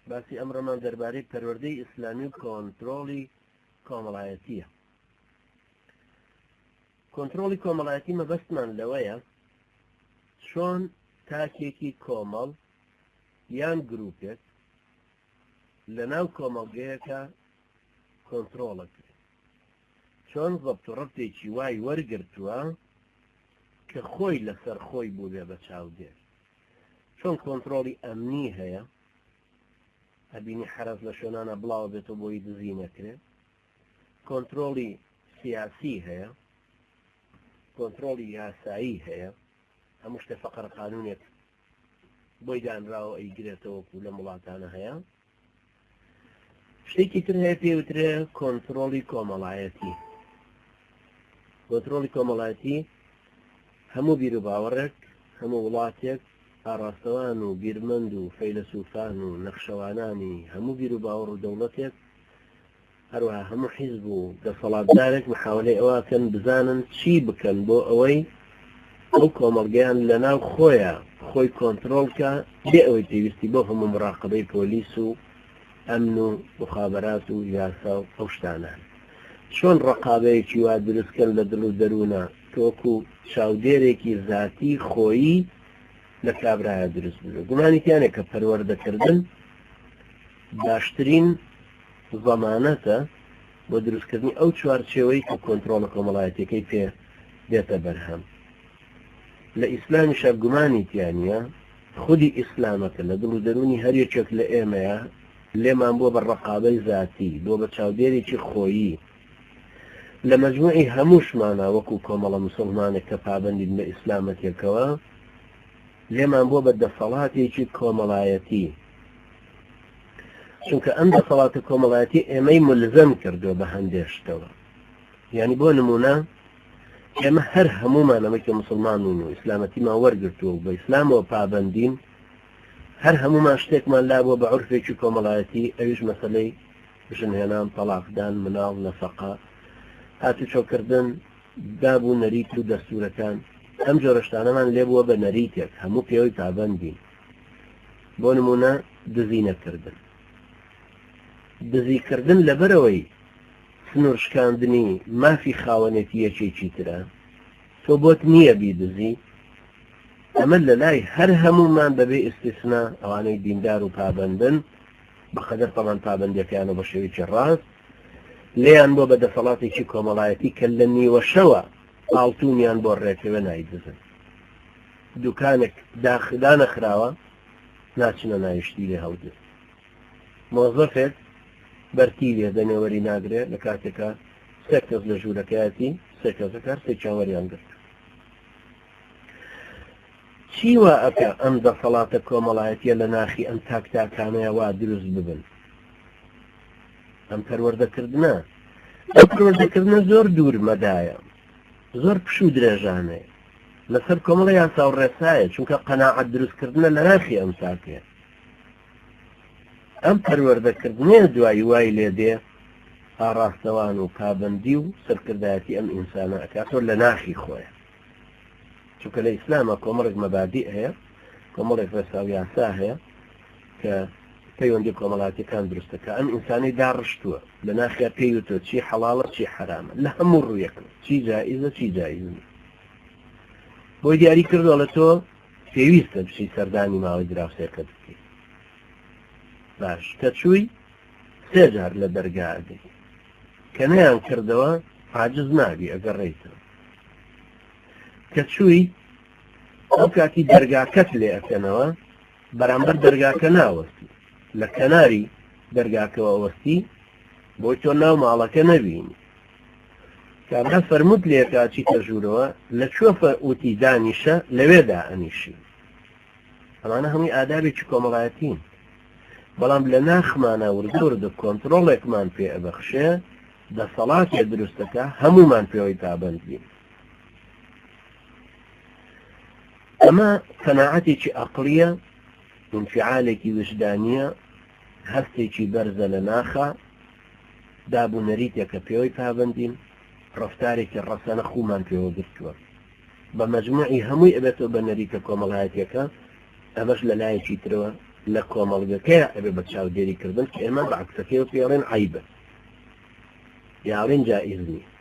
باسی ئەمڕۆمان دەربارەی پەروەردەی ئیسلامی و کۆنتڕۆڵی کۆمەڵایەتیە. کۆنتڕۆڵی کۆمەڵایەتی مەبەستمان لەوەیە چۆن تاکێکی کۆمەڵ یان گروپێک لە ناو کۆمەڵگەیەکە کۆنتڕۆڵەکە، چۆن زەبط و ڕەبتێکی وای وەرگرتووە کە خۆی لەسەر خۆی بوو بێ بە چاودێر، چۆن کۆنتڕۆڵی ئەمنی هەیە، ئەبینی حرەز لە شوێنانە بڵاو بێتەوە بۆی دزی نەکرێت، کۆنتڕۆڵی سیاسی هەیە، کۆنتڕۆڵی یاسایی هەیە، هەموو شتێ فەقەر قانونێک بۆی دانراوە ئەیگرێتەوەکو لە وڵاتانە هەیە. شتێکی تر هەیە پێوترێ کۆنتڕۆڵی کۆمەڵایەتی. کۆنتڕۆڵی کۆمەڵایەتی هەموو بیر و باوەڕێک، هەموو وڵاتێک ئاڕاستەوان و بیرمەند و فەیلسوفان و نەخشەوانانی هەموو بیر و باوەڕ و دەوڵەتێک، هەروەها هەموو حیزب و دەسەڵاتدارێک محاولەی ئەوەکەن بزانن چی بکەن بۆ ئەوەی ئەو کۆمەڵگەیان لە ناو خۆیە خۆی کۆنتڕۆڵکە بێ ئەوەی پێویستی بۆ هەموو مراقبەی پۆلیس و ئەمن و مخابرات و یاسا و ئەو شتانە. چۆن ڕقابەیەکی وا دروستکەن لە دڵ و دەروونە تۆکو چاودێرێکی ذاتی خۆیی لە کابرایە دروست بوو. گومانیتیانێک کە پەروەردەکردن باشترین زەمانەتە بۆ دروستکردنی ئەو چوارچێوەی کە کۆنتڕۆڵە کۆمەڵایەتیەکەی پێ دێتە بەرهەم. لە ئیسلامی شەبگومانیتیانە خودی ئیسلامەکە لە دڵ و دەرونی هەریەکێک لە ئێمەیە لێمان بۆ بە ڕقابەی ذاتی، بۆ بە چاودێرێکی خۆیی لە مەجموعی هەمووشمانە وەکو کۆمەڵە موسڵمانێک کە پابەندین بە ئیسلامەتێکەوە لێمان بۆ بە دەسەڵاتێکی کۆمەڵایەتی، چونکە ئەم دەسەڵاتە کۆمەڵایەتی ئێمەی ملزەم کردووە بە هەندێشتەوە. یعنی بۆ نمونە ئێمە هەر هەمومان ئەمە کە مسلمانون و ئیسلامەتیمان وەرگرتووە و بە ئیسلامەوە پابەندین، هەر هەمومان شتێکمان لابووە بە عورفێکی کۆمەڵایەتی، ئەویش مەسەلەی ژنهێنان، تەلاقدان، مناڵ، نەفەقە، هاتوچۆکردن، دابوو نەریت و دەستورەکان، ئەم جۆرە شتانەمان لێبووە بە نەریتێک هەموو پێوەی پابەندین. بۆ نمونە دزی نەکردن. دزیکردن لەبەرەوەی سنوور شکاندنی مافی خاوەنێتی یەکێکی ترە، تۆ بۆت نییە بیدزی. ئەمە لە لای هەر هەمومان بەبێ ئیستیسنا ئەوانەی دیندار و پابەندن بەخەدەر تەمان پابەندەکەیانە بە شێوەیەکی ڕاست لێیان بۆ بە دەسەڵاتێکی کۆمەڵایەتی کە لە نیوەشەوە ئاڵتونیان بۆ ڕێکەوە نایدزن. دوکانێک دانەخراوە ناچنە ناویشتی لێ هەودێت. مۆزەفێک بەرتی لێ دەنێوەری ناگرێت لە کاتێکە سێ کەس لە ژوورەکەیەتی سێ کەسەکە سێ چاوەریان گرت. چیوە ئەکە ئەم دەسەڵاتە کۆمەڵایەتیە لە ناخی ئەم تاکتاکانەیە وا دروست ببن؟ ئەم پەروەردەکردنە. ئەم پەروەردەکردنە زۆر دوور مەدایە، زۆر پش و درێژانەیە، لەسەر کۆمەڵە یاسا و ڕێسایە، چونکە قەناعەت دروستکردنە لە ناخی ئەم تاکەیە. ئەم پەروەردەکردنێ دوایی وای لێ دێ ئاڕاستەوان و پابەندی و سەرکردایەتی ئەم ئینسانە ئەکاتۆ لە ناخی خۆیە. چونکە لە ئیسلامە کۆمەڵێک مەبادیء هەیە، کۆمەڵێک ڕێسا و یاسا هەیە کە پەیوەندی کۆمەڵایەتیەکان دروستەکە. ئەم ئینسانی داڕشتووە لە ناخیا پێیوتۆ چی حەڵاڵە چی حرامە لە هەموو ڕوویەکە، چی جائیزە چی جائیز نییە. بۆی دیاری کردووە لە تۆ پێویستە بچی سەردانی ماوەی دراوسێکە بکەیت. باش کە چووی سێ جار لە دەرگا ئەدەی کە نەیان کردەوە عاجز نابی ئەگەڕێیتەوە. کە چووی ئەو کاتی دەرگاکەت لێ ئەکەنەوە بەرامبەر دەرگاکە ناوەستی، لە کەناری دەرگاکەوە وەستی بۆی تۆ ناو ماڵەکە نەبینی. کابرا فەرمووت لێکا چیتە ژوورەوە لە کوێ وتی دانیشە لەوێدا ئەنیشی. ئەمانە هەمووی ئادابێکی کۆمەڵایەتین، بەڵام لە ناخمانە وردە کۆنتڕۆڵێکمان پێ ئەبەخشێ دەسەڵاتێ دروستەکە هەمومان پێوەی پابەند بین. ئەمە قەناعەتێکی عەقڵیە، انفعالێکی وجدانیە، هەستێکی بەرزە لە ناخە، دابوونەریتێکە پێوەی پابەندین، ڕەفتارێکی ڕەسەنە خومان پێوە گرتووە. بە مەجموعی هەمووی ئەبێتەوە بە نەریتە کۆمەڵایەتیەکە. ئەمەش لە لایەکی ترەوە لە کۆمەڵگەکەی ئەبێ بە چاودێریکردن کە ئێمە بە عکسەکەی و پێڵێن عیبە یاڵین جائز نییە